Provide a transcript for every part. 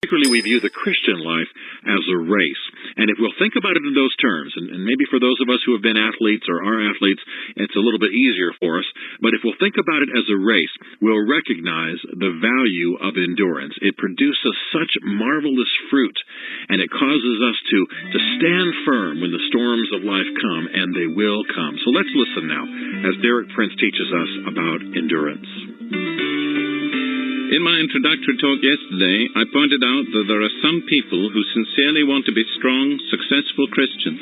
Particularly, we view the Christian life as a race. And if we'll think about it in those terms, and maybe for those of us who have been athletes or are athletes, it's a little bit easier for us. But if we'll think about it as a race, we'll recognize the value of endurance. It produces such marvelous fruit, and it causes us to stand firm when the storms of life come, and they will come. So let's listen now as Derek Prince teaches us about endurance. In my introductory talk yesterday, I pointed out that there are some people who sincerely want to be strong, successful Christians,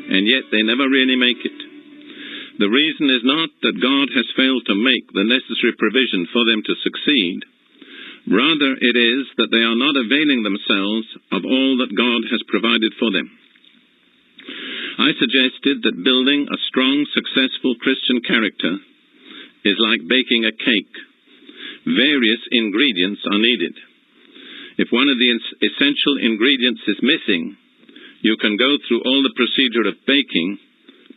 and yet they never really make it. The reason is not that God has failed to make the necessary provision for them to succeed. Rather, it is that they are not availing themselves of all that God has provided for them. I suggested that building a strong, successful Christian character is like baking a cake. Various ingredients are needed. If one of the essential ingredients is missing, you can go through all the procedure of baking,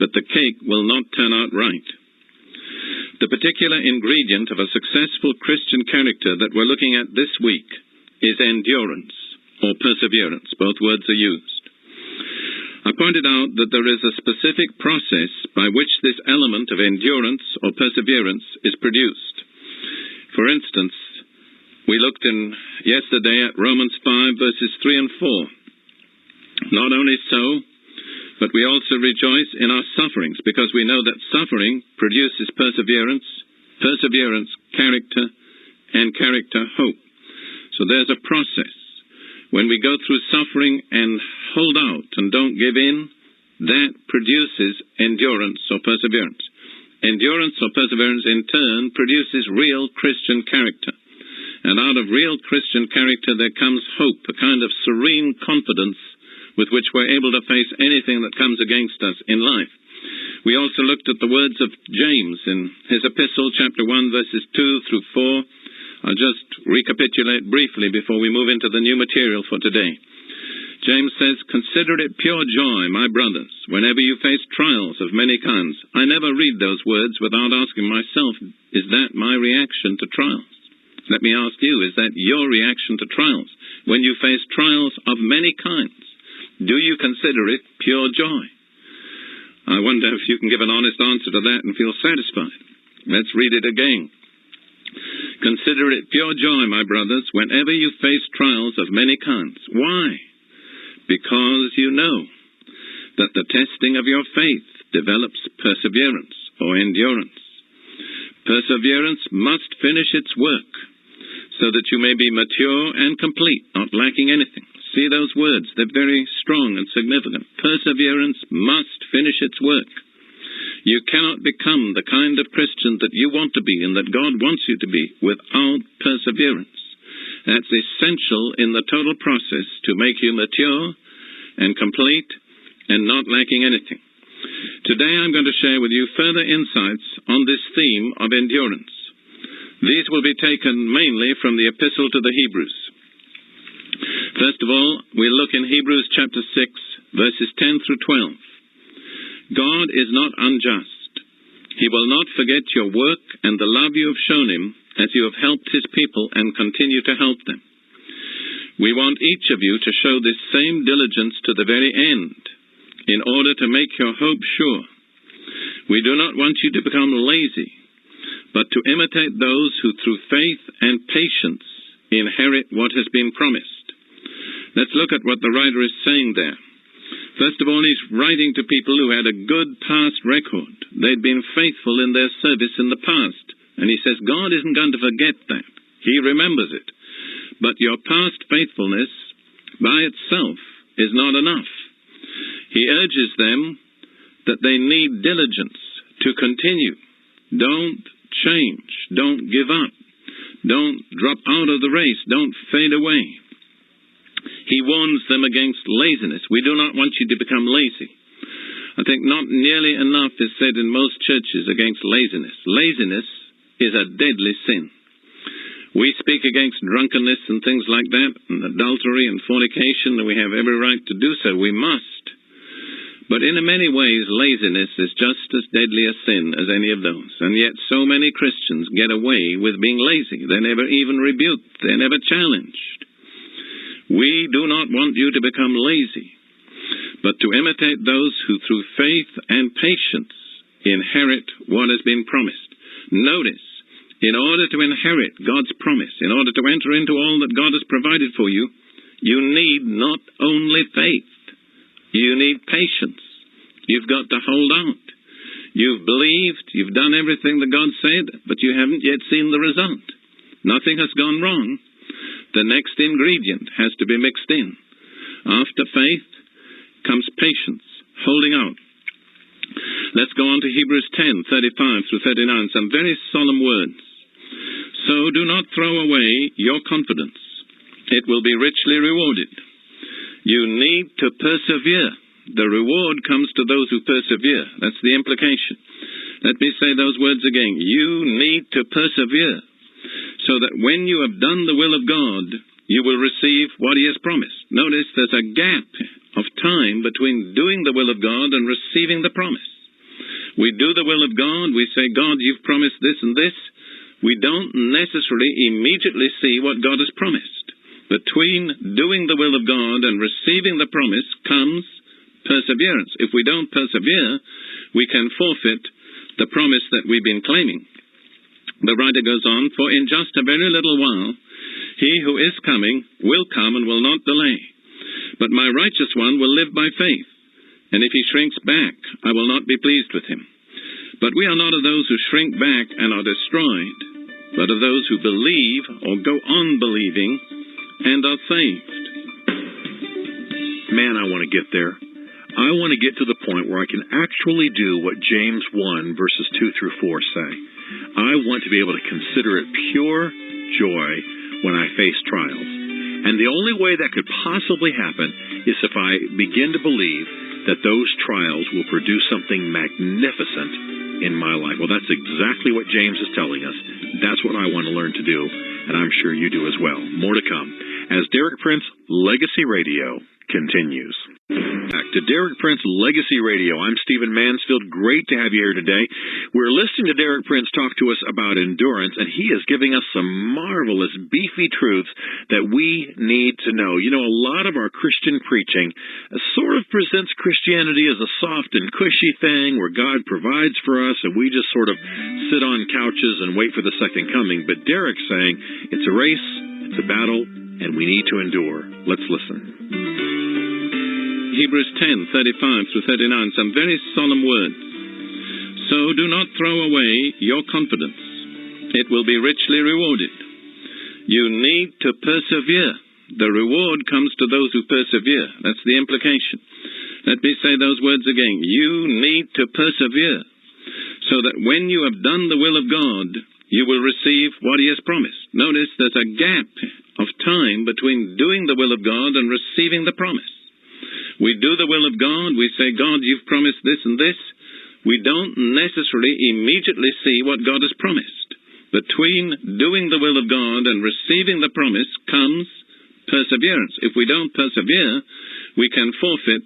but the cake will not turn out right. The particular ingredient of a successful Christian character that we're looking at this week is endurance, or perseverance. Both words are used. I pointed out that there is a specific process by which this element of endurance or perseverance is produced. For instance, we looked yesterday at Romans 5, verses 3 and 4. Not only so, but we also rejoice in our sufferings, because we know that suffering produces perseverance, perseverance, character, and character, hope. So there's a process. When we go through suffering and hold out and don't give in, that produces endurance or perseverance. Endurance or perseverance, in turn, produces real Christian character. And out of real Christian character there comes hope, a kind of serene confidence with which we're able to face anything that comes against us in life. We also looked at the words of James in his epistle, chapter 1, verses 2 through 4. I'll just recapitulate briefly before we move into the new material for today. James says, "Consider it pure joy, my brothers, whenever you face trials of many kinds." I never read those words without asking myself, is that my reaction to trials? Let me ask you, is that your reaction to trials? When you face trials of many kinds, do you consider it pure joy? I wonder if you can give an honest answer to that and feel satisfied. Let's read it again. "Consider it pure joy, my brothers, whenever you face trials of many kinds." Why? Because you know that the testing of your faith develops perseverance or endurance. Perseverance must finish its work so that you may be mature and complete, not lacking anything. See those words, they're very strong and significant. Perseverance must finish its work. You cannot become the kind of Christian that you want to be and that God wants you to be without perseverance. That's essential in the total process to make you mature and complete and not lacking anything. Today I'm going to share with you further insights on this theme of endurance. These will be taken mainly from the Epistle to the Hebrews. First of all, we'll look in Hebrews chapter 6, verses 10 through 12. God is not unjust. He will not forget your work and the love you have shown him as you have helped his people and continue to help them. We want each of you to show this same diligence to the very end in order to make your hope sure. We do not want you to become lazy, but to imitate those who through faith and patience inherit what has been promised. Let's look at what the writer is saying there. First of all, he's writing to people who had a good past record. They'd been faithful in their service in the past. And he says, God isn't going to forget that. He remembers it. But your past faithfulness by itself is not enough. He urges them that they need diligence to continue. Don't change. Don't give up. Don't drop out of the race. Don't fade away. He warns them against laziness. We do not want you to become lazy. I think not nearly enough is said in most churches against laziness. Laziness is a deadly sin. We speak against drunkenness and things like that, and adultery and fornication, and we have every right to do so. We must. But in many ways, laziness is just as deadly a sin as any of those. And yet so many Christians get away with being lazy. They're never even rebuked. They're never challenged. We do not want you to become lazy, but to imitate those who through faith and patience inherit what has been promised. Notice, in order to inherit God's promise, in order to enter into all that God has provided for you, you need not only faith, you need patience. You've got to hold out. You've believed, you've done everything that God said, but you haven't yet seen the result. Nothing has gone wrong. The next ingredient has to be mixed in. After faith comes patience, holding out. Let's go on to Hebrews 10:35 through 39, some very solemn words. So do not throw away your confidence. It will be richly rewarded. You need to persevere. The reward comes to those who persevere. That's the implication. Let me say those words again. You need to persevere, so that when you have done the will of God, you will receive what He has promised. Notice there's a gap of time between doing the will of God and receiving the promise. We do the will of God, we say, God, you've promised this and this. We don't necessarily immediately see what God has promised. Between doing the will of God and receiving the promise comes perseverance. If we don't persevere, we can forfeit the promise that we've been claiming. The writer goes on, for in just a very little while, he who is coming will come and will not delay. But my righteous one will live by faith, and if he shrinks back, I will not be pleased with him. But we are not of those who shrink back and are destroyed, but of those who believe or go on believing and are saved. Man, I want to get there. I want to get to the point where I can actually do what James 1, verses 2 through 4 say. I want to be able to consider it pure joy when I face trials. And the only way that could possibly happen is if I begin to believe that those trials will produce something magnificent in my life. Well, that's exactly what James is telling us. That's what I want to learn to do, and I'm sure you do as well. More to come as Derek Prince Legacy Radio continues. Back to Derek Prince Legacy Radio. I'm Stephen Mansfield. Great to have you here today. We're listening to Derek Prince talk to us about endurance, and he is giving us some marvelous, beefy truths that we need to know. You know, a lot of our Christian preaching sort of presents Christianity as a soft and cushy thing where God provides for us, and we just sort of sit on couches and wait for the second coming. But Derek's saying it's a race, it's a battle, and we need to endure. Let's listen. Hebrews 10:35 through 39, some very solemn words. So do not throw away your confidence. It will be richly rewarded. You need to persevere. The reward comes to those who persevere. That's the implication. Let me say those words again. You need to persevere, so that when you have done the will of God, you will receive what He has promised. Notice there's a gap of time between doing the will of God and receiving the promise. We do the will of God, we say, God, you've promised this and this. We don't necessarily immediately see what God has promised. Between doing the will of God and receiving the promise comes perseverance. If we don't persevere, we can forfeit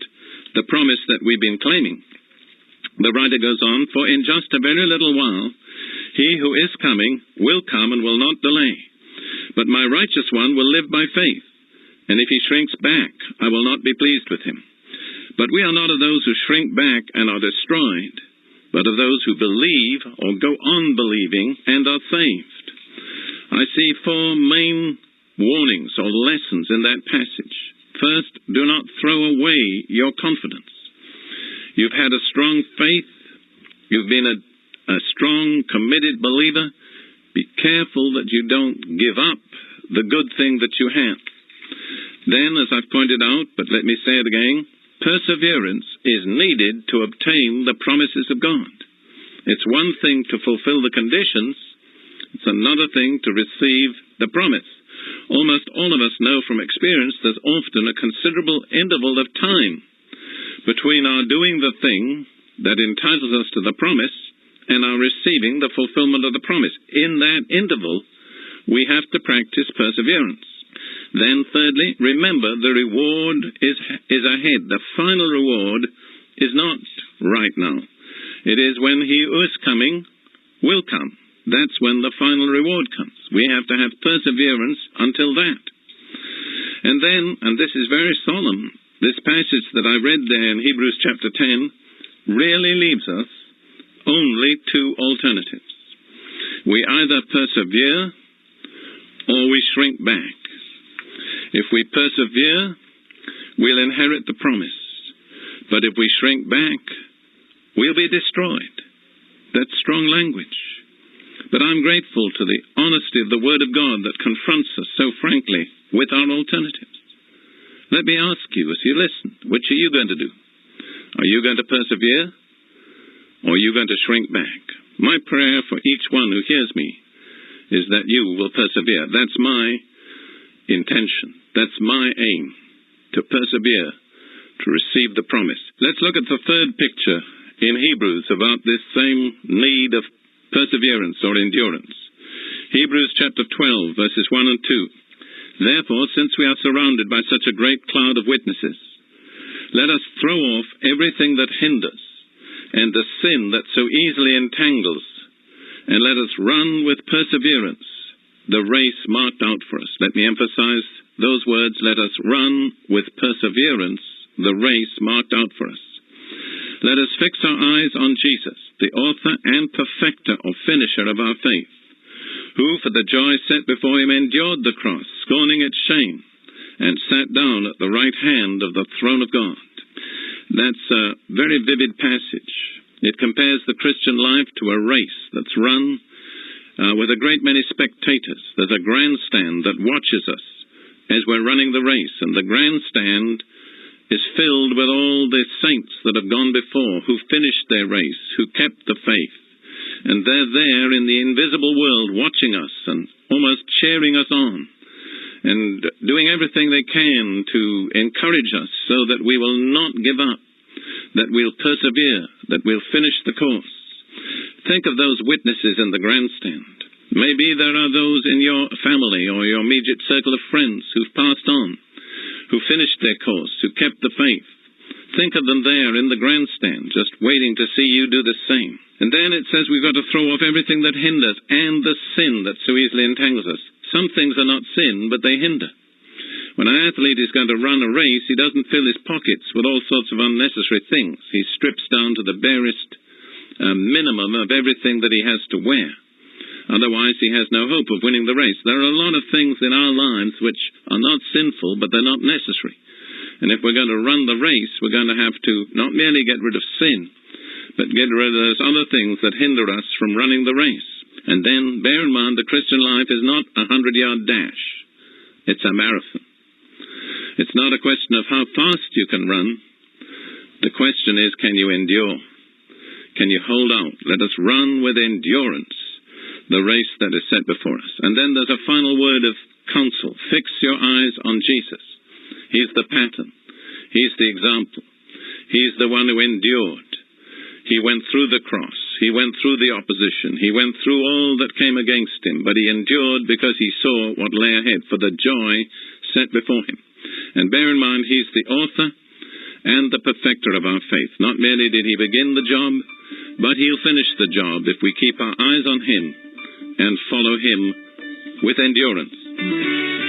the promise that we've been claiming. The writer goes on, for in just a very little while, he who is coming will come and will not delay. But my righteous one will live by faith, and if he shrinks back, I will not be pleased with him. But we are not of those who shrink back and are destroyed, but of those who believe or go on believing and are saved. I see four main warnings or lessons in that passage. First, do not throw away your confidence. You've had a strong faith. You've been a strong, committed believer. Be careful that you don't give up the good thing that you have. Then, as I've pointed out, but let me say it again, perseverance is needed to obtain the promises of God. It's one thing to fulfill the conditions. It's another thing to receive the promise. Almost all of us know from experience there's often a considerable interval of time between our doing the thing that entitles us to the promise and our receiving the fulfillment of the promise. In that interval, we have to practice perseverance. Then, thirdly, remember the reward is ahead. The final reward is not right now. It is when He who is coming will come. That's when the final reward comes. We have to have perseverance until that. And then, and this is very solemn, this passage that I read there in Hebrews chapter 10 really leaves us only two alternatives. We either persevere or we shrink back. If we persevere, we'll inherit the promise. But if we shrink back, we'll be destroyed. That's strong language. But I'm grateful to the honesty of the Word of God that confronts us so frankly with our alternatives. Let me ask you, as you listen, which are you going to do? Are you going to persevere, or are you going to shrink back? My prayer for each one who hears me is that you will persevere. That's my intention. That's my aim, to persevere, to receive the promise. Let's look at the third picture in Hebrews about this same need of perseverance or endurance. Hebrews chapter 12, verses 1 and 2. Therefore, since we are surrounded by such a great cloud of witnesses, let us throw off everything that hinders and the sin that so easily entangles, and let us run with perseverance the race marked out for us. Let me emphasize those words, let us run with perseverance the race marked out for us. Let us fix our eyes on Jesus, the author and perfecter or finisher of our faith, who for the joy set before him endured the cross, scorning its shame, and sat down at the right hand of the throne of God. That's a very vivid passage. It compares the Christian life to a race that's run with a great many spectators. There's a grandstand that watches us as we're running the race, and the grandstand is filled with all the saints that have gone before, who finished their race, who kept the faith. And they're there in the invisible world watching us and almost cheering us on and doing everything they can to encourage us so that we will not give up, that we'll persevere, that we'll finish the course. Think of those witnesses in the grandstand. Maybe there are those in your family or your immediate circle of friends who've passed on, who finished their course, who kept the faith. Think of them there in the grandstand, just waiting to see you do the same. And then it says we've got to throw off everything that hinders and the sin that so easily entangles us. Some things are not sin, but they hinder. When an athlete is going to run a race, he doesn't fill his pockets with all sorts of unnecessary things. He strips down to the barest minimum of everything that he has to wear. Otherwise, he has no hope of winning the race. There are a lot of things in our lives which are not sinful, but they're not necessary. And if we're going to run the race, we're going to have to not merely get rid of sin, but get rid of those other things that hinder us from running the race. And then, bear in mind, the Christian life is not a 100-yard dash. It's a marathon. It's not a question of how fast you can run. The question is, can you endure? Can you hold out? Let us run with endurance the race that is set before us. And then there's a final word of counsel. Fix your eyes on Jesus. He's the pattern. He's the example. He's the one who endured. He went through the cross. He went through the opposition. He went through all that came against him, but he endured because he saw what lay ahead for the joy set before him. And bear in mind, he's the author and the perfecter of our faith. Not merely did he begin the job, but he'll finish the job if we keep our eyes on him and follow him with endurance.